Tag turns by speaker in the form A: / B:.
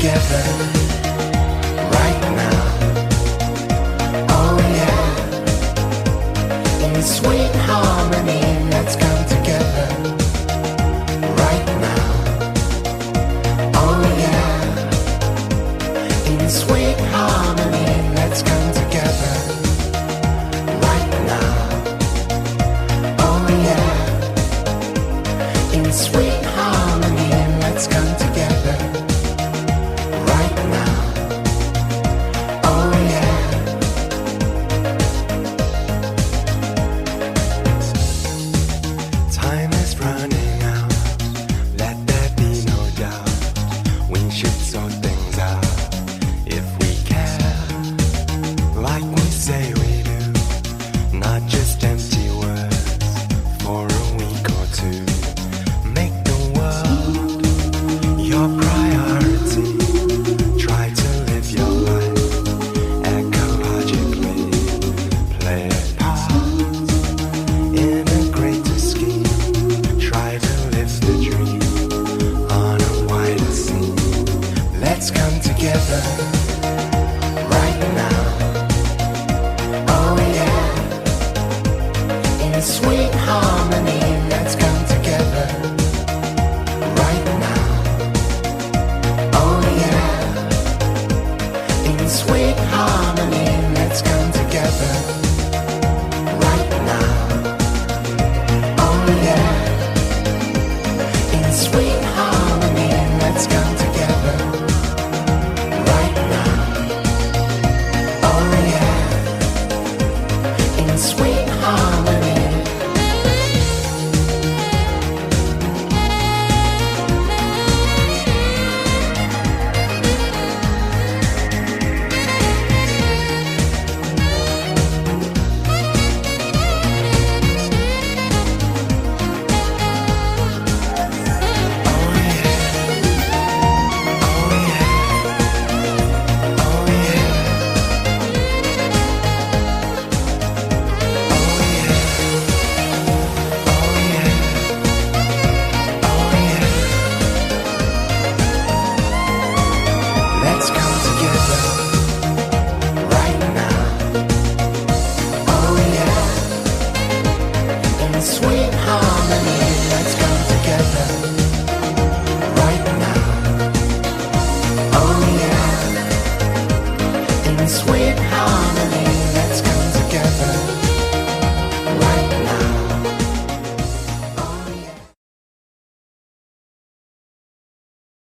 A: together right now. Oh yeah, in sweet harmony, let's come together right now. Oh yeah, in sweet harmony, let's come together right now. Oh yeah, in sweet harmony, let's come together right now. Oh yeah. Time is running out, let there be no doubt. We should sort things out if we care, like we say we do. Not just empty words for a week or two. Make the world your priority. Try to live your life ecologically. Play a part in a greater scheme. Try to live the dream on a wider scene. Let's come together right now. Oh yeah, in sweet harmony, let's come together right now. Oh yeah, in sweet harmony, let's come together right now. Oh yeah, in sweet harmony, let's come together right now. Oh yeah, in sweet harmony. Let's come together right now. Oh yeah, in sweet harmony.